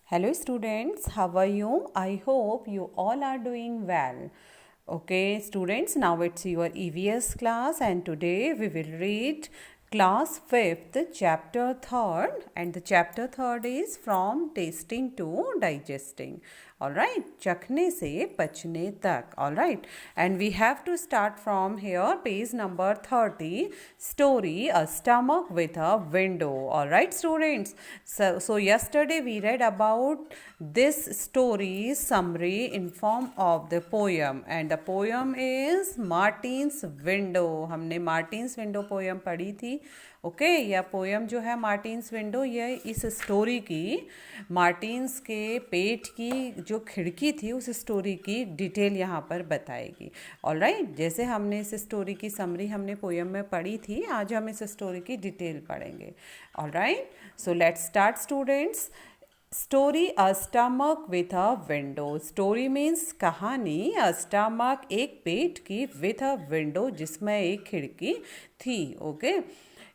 Hello students, how are you? I hope you all are doing well. Okay students, now it's your EVS class and today we will read class 5th chapter 3rd and the chapter 3rd is from tasting to digesting. Alright, चखने से पचने तक. Alright, and we have to start from here, page number 30, story A Stomach with a Window. Alright students, so yesterday we read about this story summary in form of the poem and the poem is Martin's Window. हमने Martin's Window poem पढ़ी थी. Okay यह poem जो है Martins window, यह इस story की, Martins के पेट की जो खिड़की थी उस स्टोरी की डिटेल यहाँ पर बताएगी. ऑलराइट, जैसे हमने इस स्टोरी की समरी हमने पोयम में पढ़ी थी, आज हम इस स्टोरी की डिटेल पढ़ेंगे. Alright, so let's start students. Story a stomach with a window. Story means कहानी. अ स्टमक एक पेट की, विथ अ विंडो जिसमें एक खिड़की थी. Okay,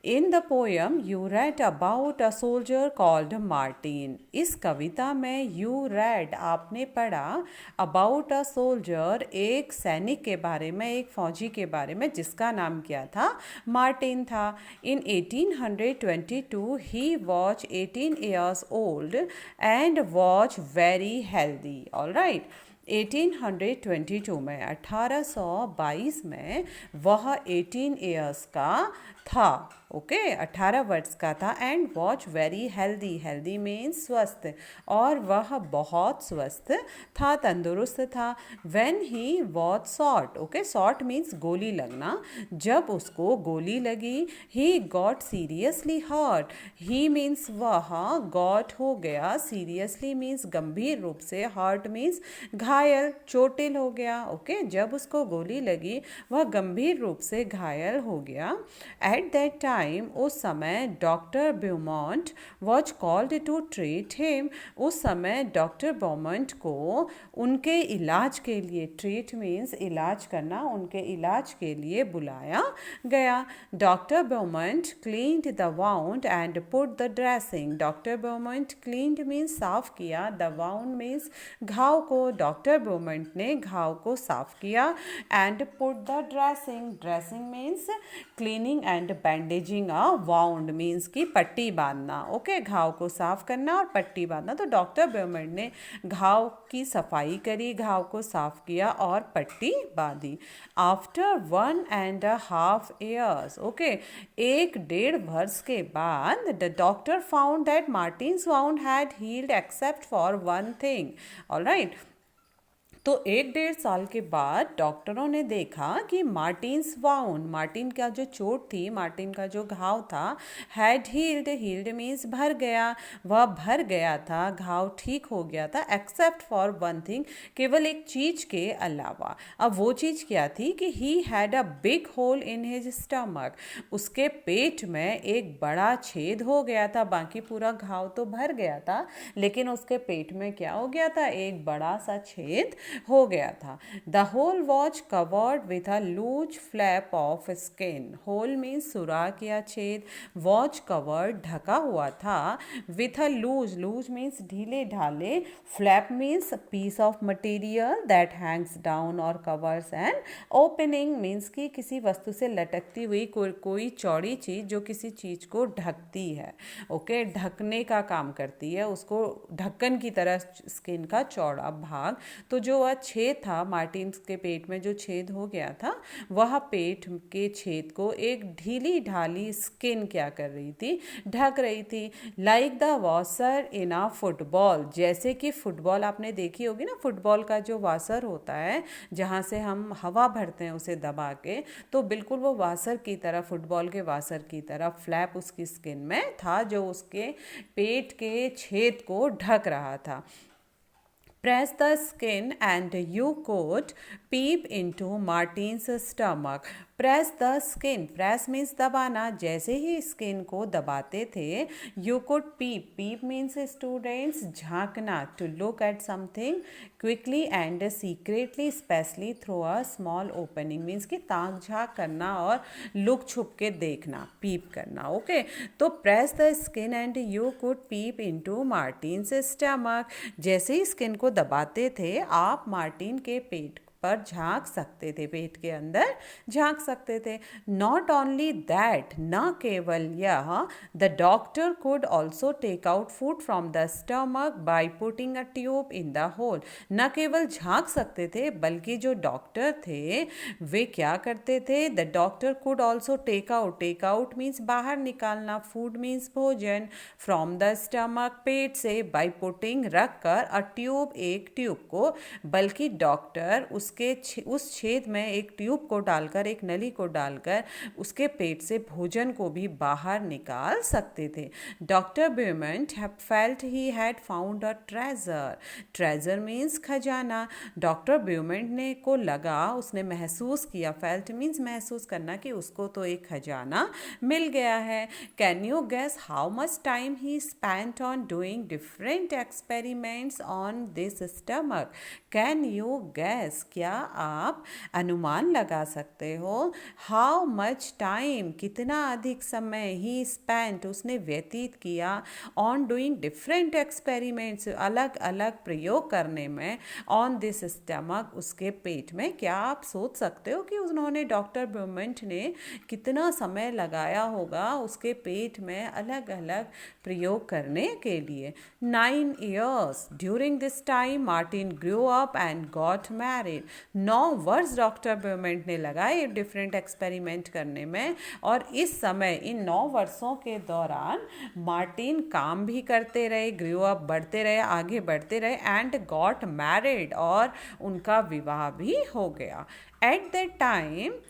in the poem you read about a soldier called Martin. इस कविता में यू रेड आपने पढ़ा, अबाउट अ सोल्जर एक सैनिक के बारे में, एक फौजी के बारे में जिसका नाम क्या था, मार्टिन था. इन 1822 he was 18 years old and was very healthy. Alright, 1822 में 1822 में वह 18 years का था. ओके, 18 वर्ष का था and was very healthy. Healthy means स्वस्थ, और वह बहुत स्वस्थ था, तंदुरुस्त था. When he was shot. Okay, shot means गोली लगना. जब उसको गोली लगी, he got seriously hurt. He means वह, गॉट हो गया, सीरियसली मीन्स गंभीर रूप से, हर्ट मीन्स घायल, चोटिल हो गया. ओके, जब उसको गोली लगी वह गंभीर रूप से घायल हो गया. एट दैट टाइम, उस समय doctor Beaumont was called to treat him. उस समय डॉक्टर ब्यूमॉन्ट को उनके इलाज के लिए, ट्रीट मीन्स इलाज करना, उनके इलाज के लिए बुलाया गया. Doctor Beaumont cleaned the wound and put the dressing. Doctor Beaumont cleaned means साफ किया, द वाउंड मीन्स घाव को. डॉक्टर ब्यूमॉन्ट ने घाव को साफ किया. And put the dressing. Dressing means cleaning and bandaging. A wound means की पट्टी बांधना. ओके, घाव को साफ करना और पट्टी बांधना. तो डॉक्टर ब्यूमॉन्ट ने घाव की सफाई करी, घाव को साफ किया और पट्टी बांधी. आफ्टर 1.5 years, ओके, 1.5 वर्ष के बाद, the doctor found that Martin's wound had healed except for one thing. Alright, तो 1.5 साल के बाद डॉक्टरों ने देखा कि मार्टिन्स वाउंड, मार्टिन का जो चोट थी, मार्टिन का जो घाव था, हैड हील्ड. हील्ड मीन्स भर गया, वह भर गया था, घाव ठीक हो गया था. एक्सेप्ट फॉर वन थिंग, केवल एक चीज के अलावा. अब वो चीज क्या थी कि he had a big hole in his stomach. उसके पेट में एक बड़ा छेद हो गया था. बाकी पूरा घाव तो भर गया था, लेकिन उसके पेट में क्या हो गया था, एक बड़ा सा छेद हो गया था. The hole was covered with a loose flap of skin. Hole means सुराख या छेद, वॉज कवर्ड ढका हुआ था, with a loose, loose means ढीले ढाले, flap means piece of material that hangs down और कवर्स एन ओपनिंग. मीन्स की किसी वस्तु से लटकती हुई कोई चौड़ी चीज जो किसी चीज को ढकती है. ओके, ढकने का काम करती है, उसको ढक्कन की तरह स्किन का चौड़ा भाग. तो जो वह छेद था, मार्टिन्स के पेट में जो छेद हो गया था, वह पेट के छेद को एक ढीली ढाली स्किन क्या कर रही थी, ढक रही थी. Like the washer in a football. जैसे कि फुटबॉल आपने देखी होगी ना, फुटबॉल का जो वाशर होता है जहाँ से हम हवा भरते हैं उसे दबा के, तो बिल्कुल वो वाशर की तरह, फुटबॉल के वाशर की तरह फ्लैप उसकी स्किन में था जो उसके पेट के छेद को ढक रहा था. Press the skin and you could peep into Martin's stomach. Press the skin, press means दबाना, जैसे ही स्किन को दबाते थे you could peep, peep means students झांकना, to look at something quickly and secretly specially through a small opening, means कि ताक झांक करना और लुक छुप के देखना, पीप करना। ओके, तो press the skin and you could peep into Martin's stomach, जैसे ही स्किन को दबाते थे आप मार्टिन के पेट पर झांक सकते थे, पेट के अंदर झांक सकते थे। नॉट ओनली दैट, न केवल यह, the doctor could also take out food from the stomach by putting a tube in the hole, न केवल झांक सकते थे बल्कि जो डॉक्टर थे वे क्या करते थे, the doctor could also take out, take out means बाहर निकालना, फूड मीन्स भोजन, फ्रॉम द स्टमक पेट से, बाय पुटिंग रख कर, अ ट्यूब एक ट्यूब को, बल्कि डॉक्टर उस छेद में एक ट्यूब को डालकर, एक नली को डालकर उसके पेट से भोजन को भी बाहर निकाल सकते थे। Doctor Beaumont felt he had found a treasure, treasure means खजाना, डॉक्टर ब्यूमेंट ने को लगा, उसने महसूस किया, फेल्ट मीन्स महसूस करना, कि उसको तो एक खजाना मिल गया है। Can you guess how much time he spent on doing different experiments on this stomach, can you guess, क्या आप अनुमान लगा सकते हो, हाउ मच टाइम, कितना अधिक समय, ही स्पेंट, उसने व्यतीत किया, ऑन डूइंग डिफरेंट एक्सपेरिमेंट्स, अलग अलग प्रयोग करने में, ऑन दिस स्टमक, उसके पेट में। क्या आप सोच सकते हो कि उन्होंने, डॉक्टर ब्यूमेंट ने कितना समय लगाया होगा उसके पेट में अलग अलग प्रयोग करने के लिए। 9 years, during this time Martin grew up and got married, 9 वर्ष डॉक्टर ब्यूमेंट ने लगाए डिफरेंट एक्सपेरिमेंट करने में, और इस समय इन 9 वर्षों के दौरान मार्टिन काम भी करते रहे, ग्रू अप बढ़ते रहे, आगे बढ़ते रहे, एंड गॉट मैरिड, और उनका विवाह भी हो गया। At that time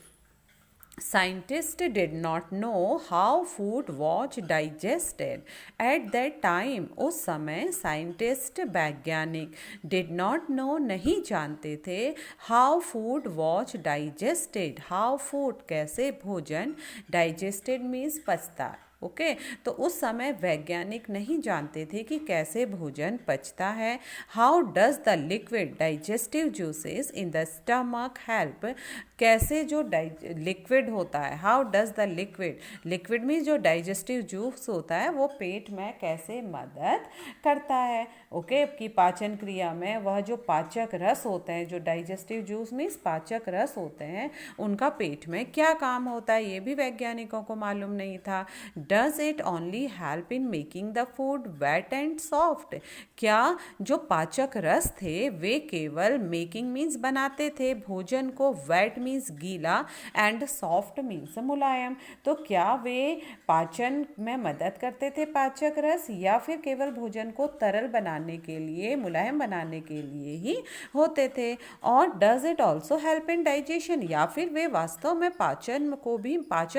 scientists did not know how food was digested at that time, उस समय साइंटिस्ट, वैज्ञानिक, did not know, नहीं जानते थे, how food was digested, how food, कैसे भोजन, digested means पचता। ओके, तो उस समय वैज्ञानिक नहीं जानते थे कि कैसे भोजन पचता है। How does the liquid digestive juices in the stomach help, कैसे जो लिक्विड होता है, how does the liquid, liquid में जो डाइजेस्टिव जूस होता है वो पेट में कैसे मदद करता है। ओके, की पाचन क्रिया में वह जो पाचक रस होते हैं, जो डाइजेस्टिव जूस मीन्स पाचक रस होते हैं, उनका पेट में क्या काम होता है ये भी वैज्ञानिकों को मालूम नहीं था। Does it only help in making the food wet and soft, क्या जो पाचक रस थे वे केवल मेकिंग मीन्स बनाते थे भोजन को, वेट मीन्स गीला, एंड सॉफ्ट मीन्स मुलायम, तो क्या वे पाचन में मदद करते थे पाचक रस, या फिर केवल भोजन को तरल बनाने के लिए, मुलायम बनाने के लिए ही होते थे। और does it also help in digestion, या फिर वे वास्तव में पाचन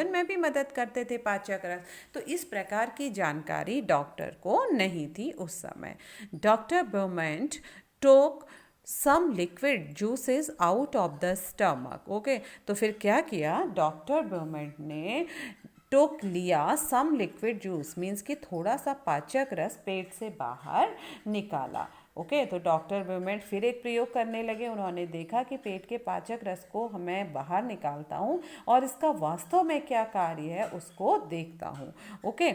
में भी मदद करते थे पाचक रस। तो इस प्रकार की जानकारी डॉक्टर को नहीं थी उस समय। Doctor Beaumont took some liquid juices out of the stomach. Okay, तो फिर क्या किया डॉक्टर ब्यूमेंट ने, टोक लिया सम लिक्विड जूस मीन्स कि थोड़ा सा पाचक रस पेट से बाहर निकाला। ओके, तो डॉक्टर ब्यूमेंट फिर एक प्रयोग करने लगे, उन्होंने देखा कि पेट के पाचक रस को मैं बाहर निकालता हूँ और इसका वास्तव में क्या कार्य है उसको देखता हूँ। ओके,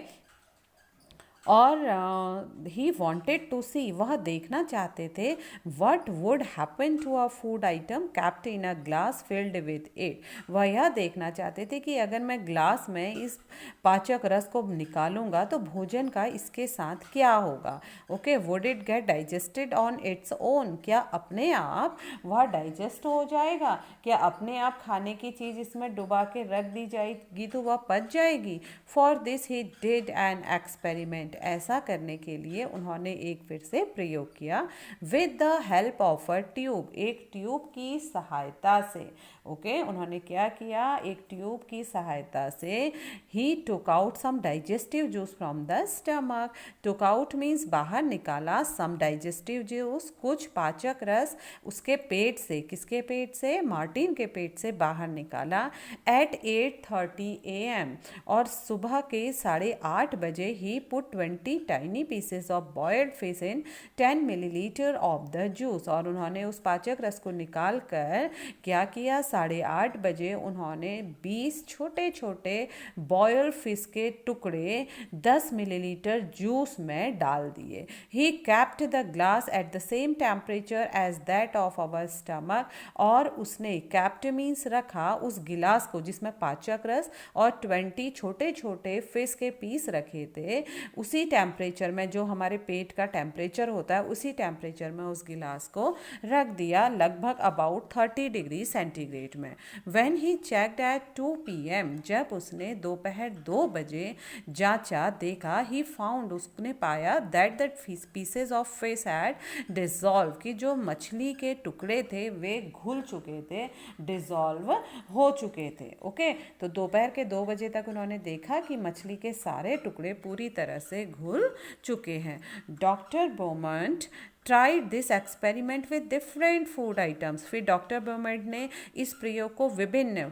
और ही वॉन्टेड टू सी, वह देखना चाहते थे, what would happen to a food item kept in a glass filled with it, वह यह देखना चाहते थे कि अगर मैं ग्लास में इस पाचक रस को निकालूंगा तो भोजन का इसके साथ क्या होगा। Okay, would it get digested on its own, क्या अपने आप वह डाइजेस्ट हो जाएगा, क्या अपने आप खाने की चीज़ इसमें डुबा के रख दी जाएगी तो वह पच जाएगी। For this he did an experiment, ऐसा करने के लिए उन्होंने एक फिर से प्रयोग किया with the help of a tube, एक ट्यूब की सहायता से। ओके, उन्होंने क्या किया, एक ट्यूब की सहायता से ही took out some digestive juice from the stomach. Took out means बाहर निकाला, सम डाइजेस्टिव जूस कुछ पाचक रस उसके पेट से, किसके पेट से, मार्टिन के पेट से बाहर निकाला एट 8:30 AM, और सुबह के 8:30 बजे ही put 20 tiny pieces of boiled fish in 10 millilitres of the juice, और उन्होंने उस पाचक रस को निकाल कर क्या किया, 8:30 बजे उन्होंने 20 छोटे छोटे बॉयल्ड फिश के टुकड़े 10 मिलीलीटर जूस में डाल दिए। He kept the glass at the same temperature as that of our stomach, और उसने कैप्ट मीन्स रखा उस गिलास को जिसमें पाचक रस और 20 छोटे छोटे फिश के पीस रखे थे, उसी टेम्परेचर में जो हमारे पेट का टेम्परेचर होता है उसी टेम्परेचर में उस गिलास को रख दिया, लगभग अबाउट 30 डिग्री सेंटीग्रेड में। When he checked at 2 PM, जब उसने दोपहर 2 बजे जांचा, देखा, ही फाउंड, उसने पाया that that pieces of fish had dissolve, कि जो मछली के टुकड़े थे वे घुल चुके थे, डिसॉल्व हो चुके थे। ओके, तो दोपहर के 2 बजे तक उन्होंने देखा कि मछली के सारे टुकड़े पूरी तरह से घुल चुके हैं। Doctor Beaumont tried this experiment with different food items, फिर डॉक्टर बोमंट ने इस प्रयोग को विभिन्न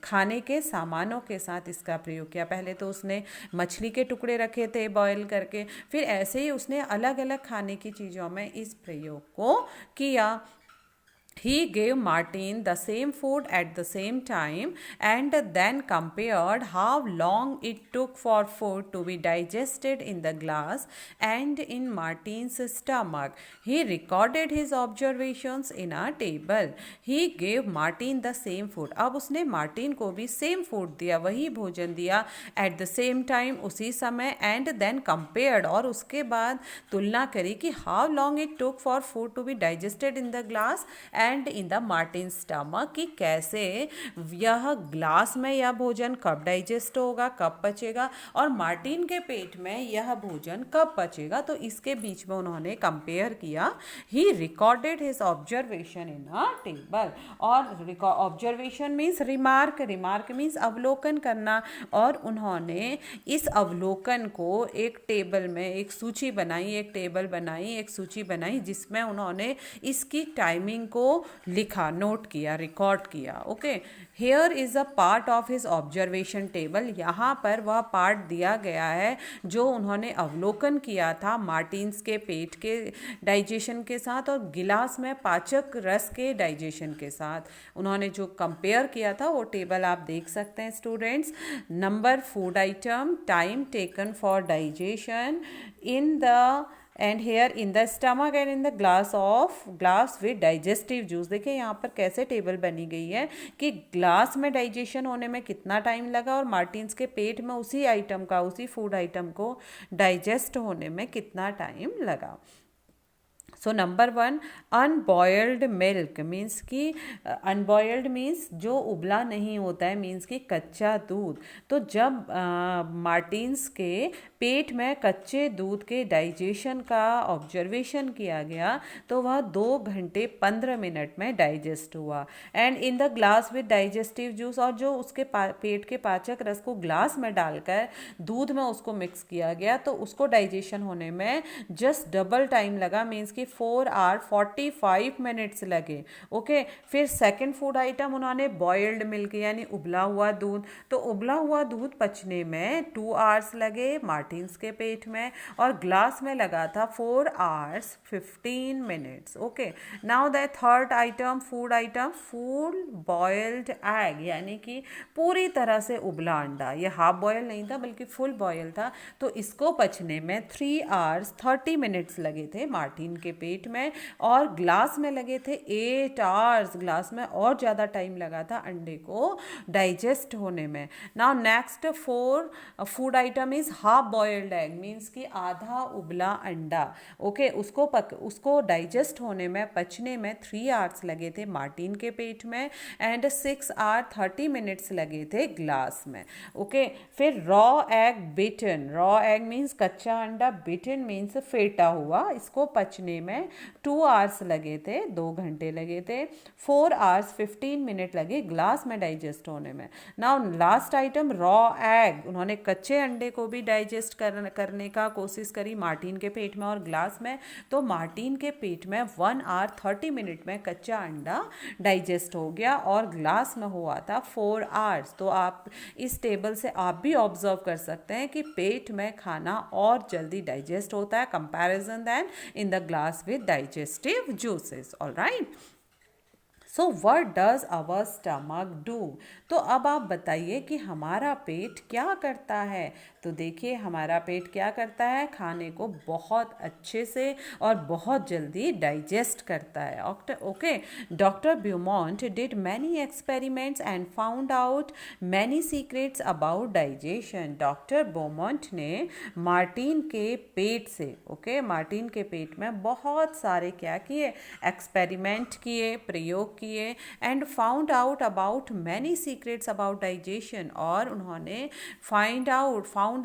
खाने के सामानों के साथ इसका प्रयोग किया। पहले तो उसने मछली के टुकड़े रखे थे बॉयल करके, फिर ऐसे ही उसने अलग अलग खाने की चीज़ों में इस प्रयोग को किया। He gave Martin the same food at the same time and then compared how long it took for food to be digested in the glass and in Martin's stomach. He recorded his observations in a table. He gave Martin the same food. अब उसने Martin को भी same food दिया, वही भोजन दिया, at the same time, उसी समय, and then compared, और उसके बाद तुलना करी कि how long it took for food to be digested in the glass and in the Martin stomach, कि कैसे यह ग्लास में यह भोजन कब डाइजेस्ट होगा, कब पचेगा, और मार्टिन के पेट में यह भोजन कब पचेगा। तो इसके बीच में उन्होंने कंपेयर किया। He recorded his observation in a table, और observation means remark, remark means अवलोकन करना, और उन्होंने इस अवलोकन को एक टेबल में, एक सूची बनाई, एक टेबल बनाई, एक सूची बनाई, जिसमें उन्होंने इसकी टाइमिंग को लिखा, नोट किया, रिकॉर्ड किया। Okay, here is a part of his observation table, यहाँ पर वह पार्ट दिया गया है जो उन्होंने अवलोकन किया था मार्टिन्स के पेट के डाइजेशन के साथ और गिलास में पाचक रस के डाइजेशन के साथ। उन्होंने जो कंपेयर किया था वो टेबल आप देख सकते हैं students. Number, food item, time taken for digestion in the end here in the stomach and in the glass with digestive juice. देखिए यहाँ पर कैसे टेबल बनी गई है कि ग्लास में डाइजेशन होने में कितना टाइम लगा और मार्टिन्स के पेट में उसी आइटम का, उसी फूड आइटम को डाइजेस्ट होने में कितना टाइम लगा। सो नंबर 1, अनबॉयल्ड मिल्क मीन्स कि अनबॉयल्ड मीन्स जो उबला नहीं होता है, मीन्स कि कच्चा दूध। तो जब मार्टिन्स के पेट में कच्चे दूध के डाइजेशन का ऑब्जर्वेशन किया गया तो वह 2 घंटे 15 मिनट में डाइजेस्ट हुआ। And in the glass with digestive juice, और जो उसके पेट के पाचक रस को ग्लास में डालकर दूध में उसको मिक्स किया गया तो उसको डाइजेशन होने में जस्ट डबल टाइम लगा, मीन्स कि 4 आवर 45 मिनट्स लगे। ओके, फिर सेकंड फूड आइटम उन्होंने बॉइल्ड मिल्क यानी उबला हुआ दूध। तो उबला हुआ दूध पचने में 2 आवर्स लगे मार्टिन्स के पेट में और ग्लास में लगा था 4 hours 15 minutes. Okay, now the third item, food item, full boiled egg यानी कि पूरी तरह से उबला अंडा। ये हाफ बॉयल नहीं था बल्कि फुल बॉयल था। तो इसको पचने में 3 आवर्स 30 मिनट्स लगे थे मार्टिन के पेट में, और ग्लास में लगे थे 8 आवर्स, ग्लास में और ज़्यादा टाइम लगा था अंडे को डाइजेस्ट होने में। Now next 4 food item is half boiled egg, means कि आधा उबला अंडा। ओके, उसको डाइजेस्ट होने में, पचने में 3 आवर्स लगे थे मार्टिन के पेट में, एंड 6 आवर 30 मिनट्स लगे थे ग्लास में। ओके, फिर रॉ एग बिटन, रॉ एग मीन्स कच्चा अंडा, बिटन मीन्स फेटा हुआ, इसको पचने में 2 आवर्स लगे थे, 2 घंटे लगे थे। 4 आवर्स 15 मिनट लगे ग्लास में डाइजेस्ट होने में। Now last item raw egg, उन्होंने कच्चे अंडे को भी डाइजेस्ट करने का कोशिश करी मार्टिन के पेट में और ग्लास में, तो मार्टिन के पेट में 1 आवर 30 मिनट में कच्चा अंडा डाइजेस्ट हो गया और ग्लास में हुआ था 4 आवर्स। तो आप इस टेबल से आप भी ऑब्जर्व कर सकते हैं कि पेट में खाना और जल्दी डाइजेस्ट होता है comparison than in the glass with digestive juices. Alright, so what does our stomach do. तो अब आप बताइए कि हमारा पेट क्या करता है। तो देखिए हमारा पेट क्या करता है, खाने को बहुत अच्छे से और बहुत जल्दी डाइजेस्ट करता है। Okay, doctor Beaumont did many experiments and found out many secrets about digestion. Doctor Beaumont ने मार्टिन के पेट से, ओके, मार्टिन के पेट में बहुत सारे क्या किए, एक्सपेरिमेंट किए, प्रयोग किए, and found out about many secrets about digestion, और उन्होंने फाउंड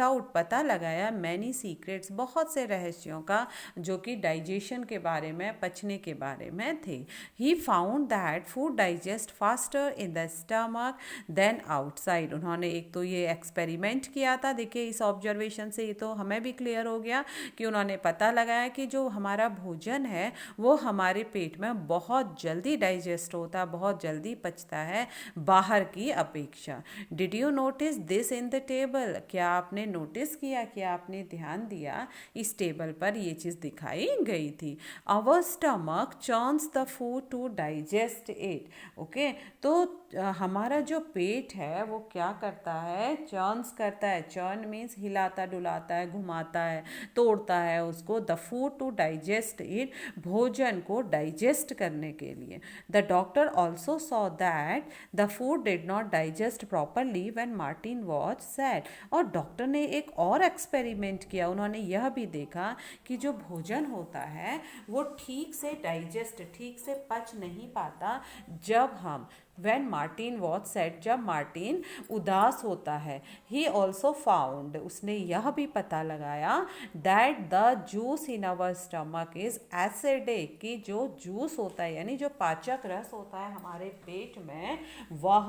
आउट पता लगाया मैनी सीक्रेट्स, बहुत से रहस्यों का जो कि डाइजेशन के बारे में, पचने के बारे में थे। He found that food digest faster in the stomach then outside. उन्होंने एक तो ये एक्सपेरिमेंट किया था, देखिए इस ऑब्जर्वेशन से ये तो हमें भी क्लियर हो गया कि उन्होंने पता लगाया कि जो हमारा भोजन है वो हमारे पेट में बहुत जल्दी डाइजेस्ट होता है, बहुत जल्दी पचता है बाहर की अपेक्षा। Did you notice this in the table. क्या आपने नोटिस किया, क्या आपने ध्यान दिया, इस टेबल पर ये चीज़ दिखाई गई थी। Our stomach churns the food to digest it. Okay, तो हमारा जो पेट है वो क्या करता है, चर्न्स करता है। चर्न मीन्स हिलाता डुलाता है, घुमाता है, तोड़ता है उसको, the food to digest it, भोजन को डाइजेस्ट करने के लिए। The doctor also saw that the food did not digest properly when Martin was sad. और डॉक्टर ने एक और एक्सपेरिमेंट किया, उन्होंने यह भी देखा कि जो भोजन होता है वो ठीक से डाइजेस्ट, ठीक से पच नहीं पाता जब हम when Martin was sad, जब मार्टिन उदास होता है। He also found, उसने यह भी पता लगाया that the juice in our stomach is acidic, कि जो जूस होता है यानी जो पाचक रस होता है हमारे पेट में वह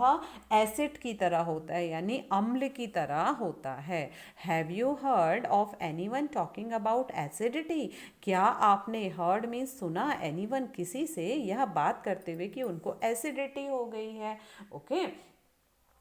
एसिड की तरह होता है, यानी अम्ल की तरह होता है। Have you heard of anyone talking about acidity? क्या आपने heard मीन्स सुना, anyone किसी से यह बात करते हुए कि उनको एसिडिटी हो गई है। ओके,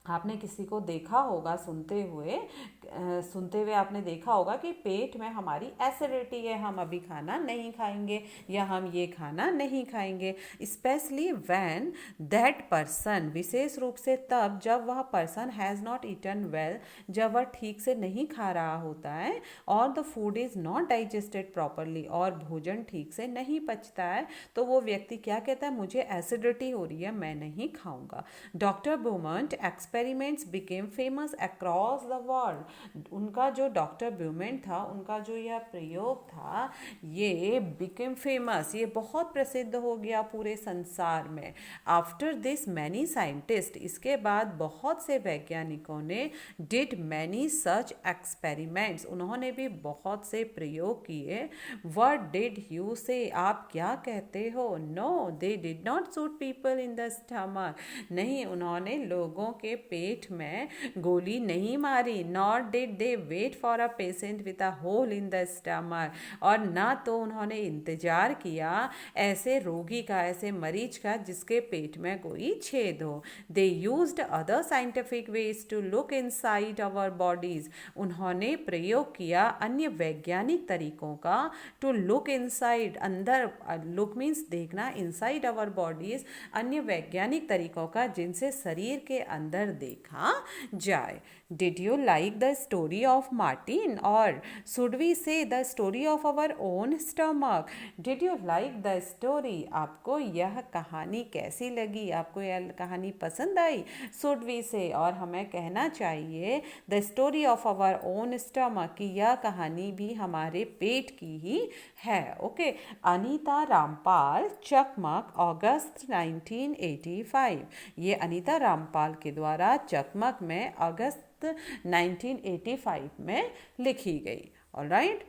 आपने किसी को देखा होगा सुनते हुए आपने देखा होगा कि पेट में हमारी एसिडिटी है, हम अभी खाना नहीं खाएंगे या हम ये खाना नहीं खाएंगे। स्पेशली व्हेन दैट पर्सन, विशेष रूप से तब जब वह person has not eaten well, जब वह ठीक से नहीं खा रहा होता है, और the food is not digested properly, और भोजन ठीक से नहीं पचता है, तो वो व्यक्ति क्या कहता है, मुझे एसिडिटी हो रही है, मैं नहीं खाऊंगा। Doctor Beaumont experiments became famous across the world. उनका जो डॉक्टर ब्यूमेंट था, उनका जो यह प्रयोग था, ये बिकेम फेमस, ये बहुत प्रसिद्ध हो गया पूरे संसार में। आफ्टर दिस मैनी साइंटिस्ट, इसके बाद बहुत से वैज्ञानिकों ने डिड मैनी सच एक्सपेरिमेंट्स, उन्होंने भी बहुत से प्रयोग किए। व्हाट डिड यू से, आप क्या कहते हो। No, they did not shoot people in the stomach, नहीं, उन्होंने लोगों के पेट में गोली नहीं मारी। Not did they wait for a patient with a hole in the stomach, और ना तो उन्होंने इंतजार किया ऐसे रोगी का, ऐसे मरीज का जिसके पेट में कोई छेद हो। They used other scientific ways to look inside our bodies, उन्होंने प्रयोग किया अन्य वैज्ञानिक तरीकों का, टू लुक इनसाइड, अंदर, लुक मीन्स देखना, इनसाइड आवर बॉडीज, अन्य वैज्ञानिक तरीकों का जिनसे शरीर के अंदर अंदर देखा जाए। Did you like the story of Martin, और should we say the story of our own stomach? Did you like the story, आपको यह कहानी कैसी लगी, आपको यह कहानी पसंद आई? शुड वी से, और हमें कहना चाहिए the story of our own stomach, कि यह कहानी भी हमारे पेट की ही है। ओके, अनीता रामपाल, चकमक, अगस्त 1985। ये अनीता रामपाल के द्वारा चकमक में अगस्त 1985 में लिखी गई। Alright,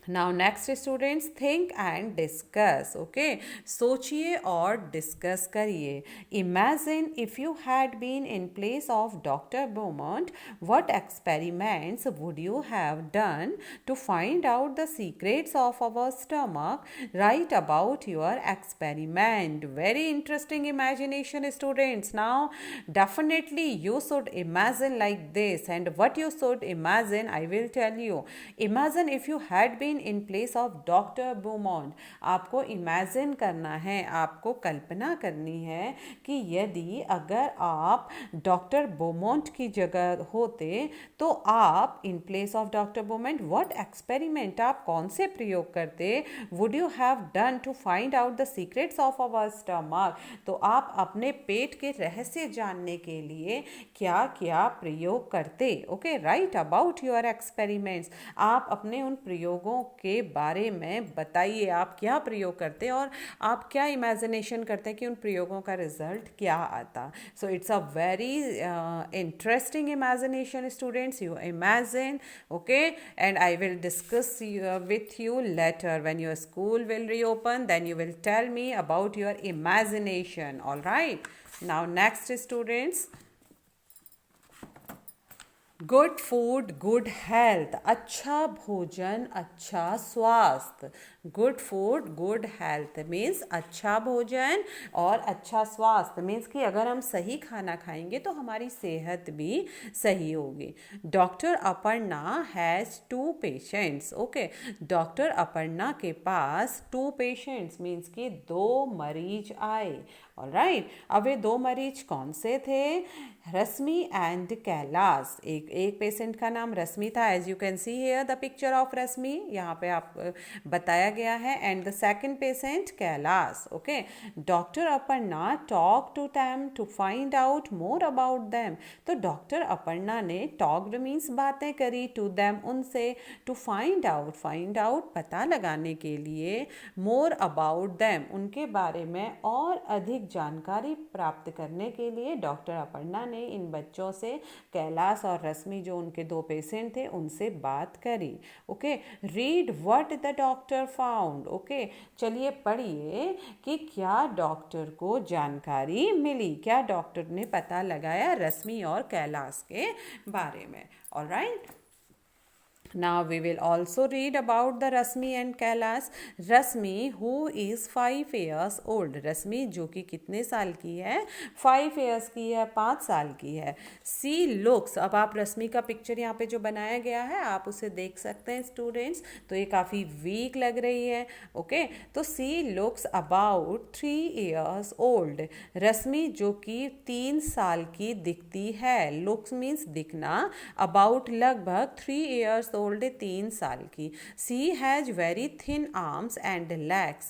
now next students, think and discuss. Okay, सोचिए और डिस्कस करिए। Imagine if you had been in place of doctor Beaumont, what experiments would you have done to find out the secrets of our stomach? Write about your experiment. Very interesting imagination students. Now definitely you should imagine like this, and what you should imagine I will tell you. Imagine if you had been in place of doctor Beaumont. आपको imagine करना है, आपको कल्पना करनी है कि यदि अगर आप डॉक्टर बोमोंट की जगह होते तो आप in place of doctor Beaumont what experiment, आप कौन से प्रयोग करते? Would you have done to find out the secrets of our stomach, तो आप अपने पेट के रहस्य जानने के लिए क्या क्या प्रयोग करते? Okay, right about your experiments. आप अपने उन प्रयोगों के बारे में बताइए, आप क्या प्रयोग करते और आप क्या इमेजिनेशन करते हैं कि उन प्रयोगों का रिजल्ट क्या आता। So it's a very interesting imagination students, you imagine. Okay, and I will discuss with you later when your school will reopen, then you will tell me about your imagination. All right, now next students, good food good health, अच्छा भोजन अच्छा स्वास्थ्य। Good food good health means अच्छा भोजन और अच्छा स्वास्थ्य, means कि अगर हम सही खाना खाएंगे तो हमारी सेहत भी सही होगी। Doctor Aparna has 2 patients. Okay, doctor Aparna के पास 2 पेशेंट्स मीन्स कि 2 मरीज आए। ऑलराइट, अब ये 2 मरीज कौन से थे? रश्मि एंड कैलाश। एक पेशेंट का नाम रश्मि था, as you can see here the picture of Rashmi, यहाँ पे आप बताया गया है, and the second patient Kailash. Okay, doctor Aparna talk to them to find out more about them. तो डॉक्टर अपर्णा ने टॉक्ड मीन्स बातें करी, टू देम उनसे, टू फाइंड आउट पता लगाने के लिए, मोर अबाउट देम उनके बारे में और अधिक जानकारी प्राप्त करने के लिए डॉक्टर अपर्णा ने इन बच्चों से, कैलाश और रश्मि जो उनके 2 पेशेंट थे, उनसे बात करी। Okay, read what the doctor found. Okay, चलिए पढ़िए कि क्या डॉक्टर को जानकारी मिली, क्या डॉक्टर ने पता लगाया रश्मि और कैलाश के बारे में। Alright, now we will also read about the Rasmi and Kailash. Rasmi who is 5 years old, रश्मि जो कि कितने साल की है? 5 years की है, 5 साल की है। She looks, अब आप रश्मि का पिक्चर यहाँ पे जो बनाया गया है आप उसे देख सकते हैं स्टूडेंट्स, तो ये काफ़ी वीक लग रही है। ओके, तो she looks about 3 years old, रश्मि जो कि 3 साल की दिखती है। looks मीन्स दिखना, about लगभग 3 years old, 3 साल की। She has very thin arms and legs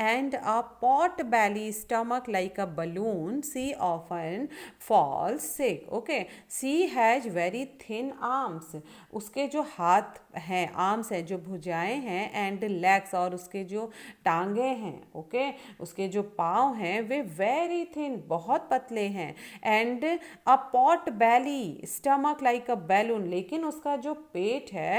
and a pot belly, stomach like a balloon. She often falls sick. Okay, she has very thin arms. उसके जो हाथ हैं, आर्म्स हैं, जो भुजाएं हैं, एंड लेग्स और उसके जो टांगे हैं, ओके, उसके जो पाँव हैं वे वेरी थिन, बहुत पतले हैं, and a pot belly, stomach like a balloon, लेकिन उसका जो पेट है,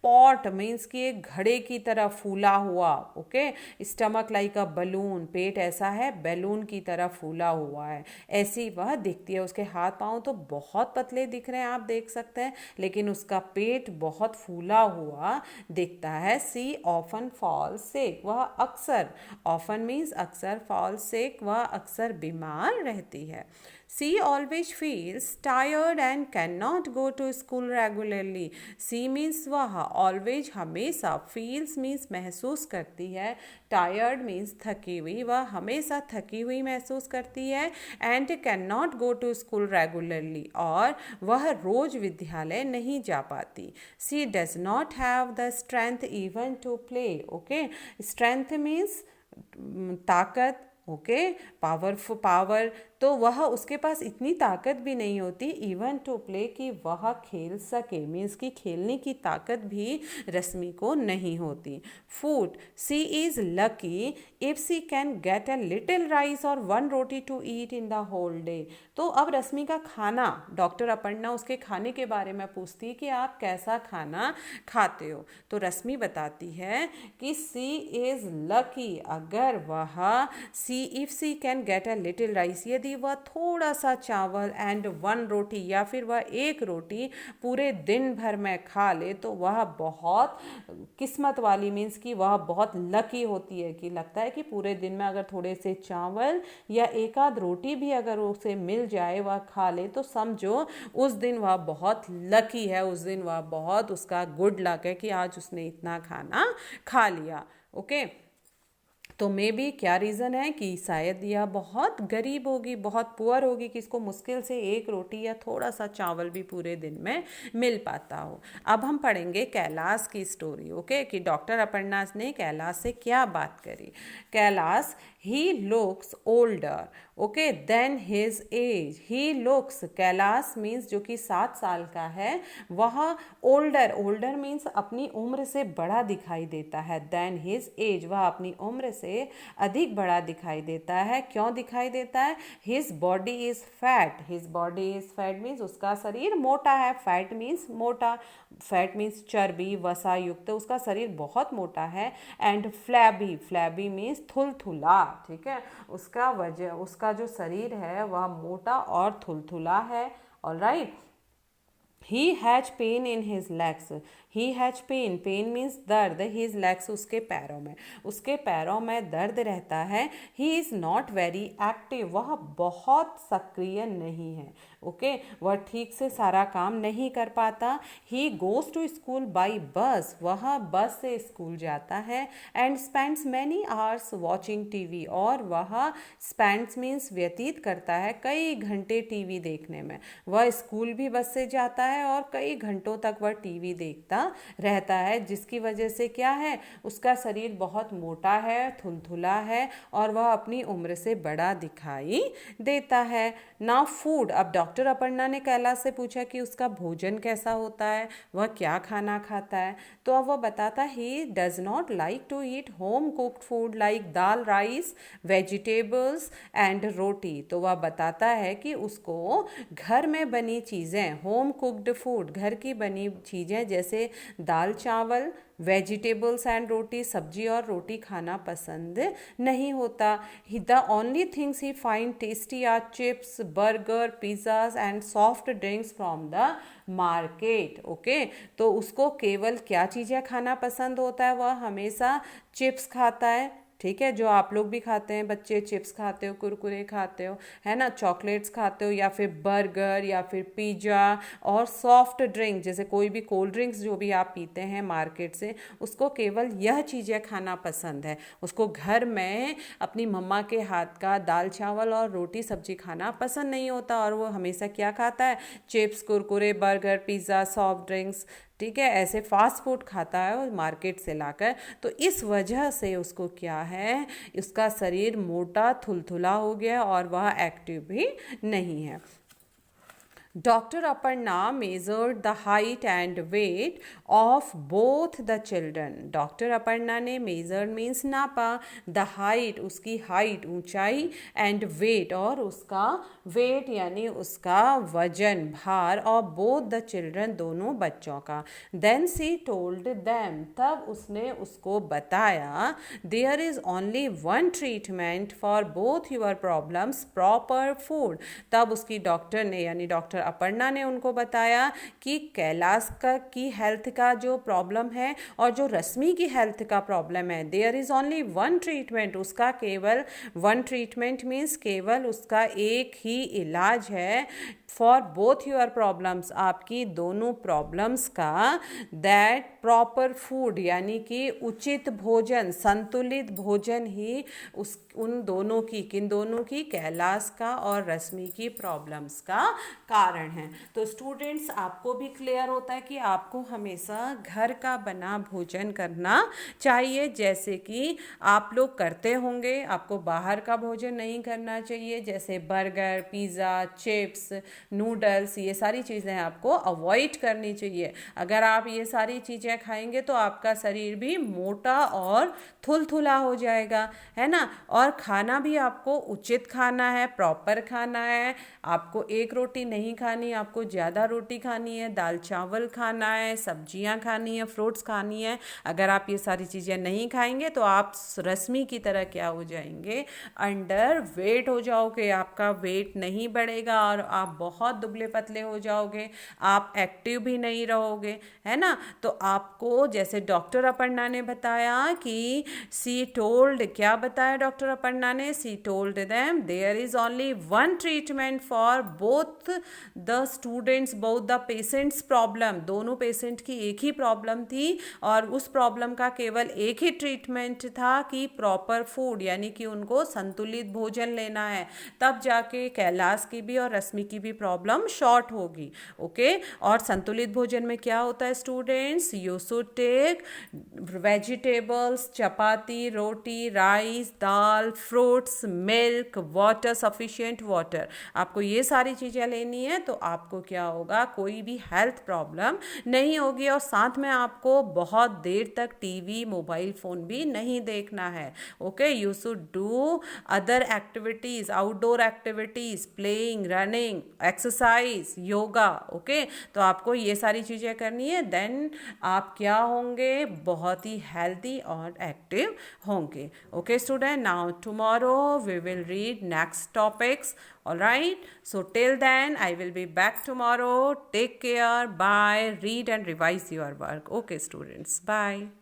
पॉट मीन्स कि एक घड़े की तरह फूला हुआ। Okay, stomach like a balloon, पेट ऐसा है बैलून की तरह फूला हुआ है, ऐसी वह दिखती है। उसके हाथ पाँव तो बहुत पतले दिख रहे हैं, आप देख सकते हैं, लेकिन उसका पेट बहुत फूला हुआ दिखता है। सी ऑफन फॉल सिक, वह अक्सर, ऑफन मीन्स अक्सर, फॉल सिक वह अक्सर बीमार रहती है। She always feels tired and can not go to school regularly. She means वह, ऑलवेज हमेशा, फील्स मीन्स महसूस करती है, टायर्ड मीन्स थकी हुई, वह हमेशा थकी हुई महसूस करती है, and can not go to school regularly, और वह रोज विद्यालय नहीं जा पाती। She does not have the strength even to play. Okay, strength means ताकत, ओके, पावरफुल, पावर, तो वह, उसके पास इतनी ताकत भी नहीं होती, इवन टू प्ले, कि वह खेल सके, मीन्स कि खेलने की ताकत भी रश्मि को नहीं होती। Food, she is lucky if she can get a little rice और one roti to eat in the whole day. तो अब रश्मि का खाना, डॉक्टर अपर्णा उसके खाने के बारे में पूछती है कि आप कैसा खाना खाते हो, तो रश्मि बताती है कि सी इज लकी, अगर वह, she if she can get a little rice, यदि वह थोड़ा सा चावल एंड वन रोटी, या फिर वह एक रोटी पूरे दिन भर में खा ले, तो वह बहुत किस्मत वाली, मीन्स कि वह बहुत लकी होती है, कि लगता है कि पूरे दिन में अगर थोड़े से चावल या एक आध रोटी भी अगर उसे मिल जाए, वह खा ले, तो समझो उस दिन वह बहुत लकी है, उस दिन वह बहुत, उसका गुड लक है कि आज उसने इतना खाना खा लिया। ओके, तो मे बी क्या रीज़न है कि शायद यह बहुत गरीब होगी, बहुत पुअर होगी, कि इसको मुश्किल से एक रोटी या थोड़ा सा चावल भी पूरे दिन में मिल पाता हो। अब हम पढ़ेंगे कैलाश की स्टोरी। ओके, कि डॉक्टर अपर्णा ने कैलाश से क्या बात करी। Kailash, he looks older, okay, then his age. He looks, Kailash means जो कि 7 साल का है, वह ओल्डर, ओल्डर मीन्स अपनी उम्र से बड़ा दिखाई देता है, देन हिज एज, वह अपनी उम्र से अधिक बड़ा दिखाई देता है। क्यों दिखाई देता है? His body is fat, his body is fat means उसका शरीर मोटा है, फैट मीन्स मोटा, फैट मीन्स चर्बी, वसा युक्त, उसका शरीर बहुत मोटा है। एंड फ्लैबी, फ्लैबी मीन्स थुलथुला, ठीक है, उसका वजह, उसका जो शरीर है वह मोटा और थुलथुला है। Alright, he has pain in his legs, he has pain, pain means दर्द, his legs, उसके पैरों में, उसके पैरों में दर्द रहता है। he is not very active, वह बहुत सक्रिय नहीं है। ओके, वह ठीक से सारा काम नहीं कर पाता। he goes to school by bus, वह बस से स्कूल जाता है। and spends many hours watching TV, और वह spends means व्यतीत करता है कई घंटे टीवी देखने में। वह स्कूल भी बस से जाता है और कई घंटों तक वह टीवी देखता रहता है, जिसकी वजह से क्या है, उसका शरीर बहुत मोटा है, थुलथुला है, और वह अपनी उम्र से बड़ा दिखाई देता है। नाउ फूड, अब डॉक्टर अपर्णा ने कैलाश से पूछा कि उसका भोजन कैसा होता है, वह क्या खाना खाता है, तो अब वह बताता he does not like to eat home cooked food like dal, rice, vegetables and roti. तो वह बताता है कि उसको घर में बनी चीज़ें, होम कुक्ड फूड, घर की बनी चीज़ें जैसे दाल चावल, वेजिटेबल्स एंड रोटी, सब्जी और रोटी खाना पसंद नहीं होता। The only things he find tasty are chips, burger, pizzas and soft drinks from the market. Okay, तो उसको केवल क्या चीज़ें खाना पसंद होता है, वह हमेशा चिप्स खाता है, ठीक है, जो आप लोग भी खाते हैं, बच्चे चिप्स खाते हो, कुरकुरे खाते हो, है ना, चॉकलेट्स खाते हो, या फिर बर्गर, या फिर पिज़्ज़ा, और सॉफ्ट ड्रिंक जैसे कोई भी कोल्ड ड्रिंक्स जो भी आप पीते हैं मार्केट से, उसको केवल यह चीज़ें खाना पसंद है। उसको घर में अपनी मम्मा के हाथ का दाल चावल और रोटी सब्जी खाना पसंद नहीं होता, और वो हमेशा क्या खाता है, chips, Kurkure, burger, pizza, soft drinks, ठीक है, ऐसे फास्ट फूड खाता है मार्केट से लाकर। तो इस वजह से उसको क्या है, उसका शरीर मोटा थुलथुला हो गया और वह एक्टिव भी नहीं है। Dr. Aparna measured the height and weight of both the children. Doctor Aparna ने measured means नापा, the height उसकी height ऊंचाई, and weight और उसका weight यानी उसका वजन, भार, और both the children दोनों बच्चों का। Then she told them, तब उसने उसको बताया, there is only one treatment for both your problems, proper food। तब उसकी डॉक्टर ने यानी डॉक्टर अपर्णा ने उनको बताया कि कैलाश की हेल्थ का जो प्रॉब्लम है और जो रश्मि की हेल्थ का प्रॉब्लम है, there is only one treatment, उसका केवल वन ट्रीटमेंट मीन्स केवल उसका एक ही इलाज है फॉर बोथ योर प्रॉब्लम्स, आपकी दोनों प्रॉब्लम्स का, दैट प्रॉपर फूड यानी कि उचित भोजन, संतुलित भोजन ही उस उन दोनों की, किन दोनों की, कैलाश का और रश्मि की प्रॉब्लम्स का कारण है। तो स्टूडेंट्स आपको भी क्लियर होता है कि आपको हमेशा घर का बना भोजन करना चाहिए, जैसे कि आप लोग करते होंगे। आपको बाहर का भोजन नहीं करना चाहिए, जैसे बर्गर, पिज़्ज़ा, चिप्स, नूडल्स, ये सारी चीज़ें आपको अवॉइड करनी चाहिए। अगर आप ये सारी चीज़ें खाएंगे तो आपका शरीर भी मोटा और थुलथुला हो जाएगा, है ना। और खाना भी आपको उचित खाना है, प्रॉपर खाना है। आपको एक रोटी नहीं खानी, आपको ज़्यादा रोटी खानी है, दाल चावल खाना है, सब्जियां खानी है, फ्रूट्स खानी है। अगर आप ये सारी चीज़ें नहीं खाएंगे तो आप रश्मि की तरह क्या हो जाएंगे, अंडर वेट हो जाओगे, आपका वेट नहीं बढ़ेगा और आप बहुत दुबले पतले हो जाओगे, आप एक्टिव भी नहीं रहोगे, है ना। तो आपको जैसे डॉक्टर अपर्णा ने बताया कि सी टोल्ड, क्या बताया डॉक्टर अपर्णा ने, she told them there is only one treatment for both the students, both the patients problem, दोनों पेशेंट की एक ही प्रॉब्लम थी और उस प्रॉब्लम का केवल एक ही ट्रीटमेंट था कि प्रॉपर फूड यानी कि उनको संतुलित भोजन लेना है, तब जाके कैलाश की भी और रश्मि की भी प्रॉब्लम शॉर्ट होगी। ओके, और संतुलित भोजन में क्या होता है students, you should take vegetables, chapati, roti, rice, dal, fruits, milk, water, sufficient water. आपको ये सारी चीज़ें लेनी है तो आपको क्या होगा, कोई भी हेल्थ प्रॉब्लम नहीं होगी और साथ में आपको बहुत देर तक टीवी, मोबाइल फ़ोन भी नहीं देखना है। Okay, you should do other activities, outdoor activities, playing, running, exercise, yoga. Okay, तो आपको ये सारी चीज़ें करनी है, देन आप क्या होंगे, बहुत ही हेल्दी और एक्टिव होंगे। Okay student, now tomorrow we will read next topics. All right, so till then I will be back tomorrow. Take care, bye, read and revise your work. Okay students, bye.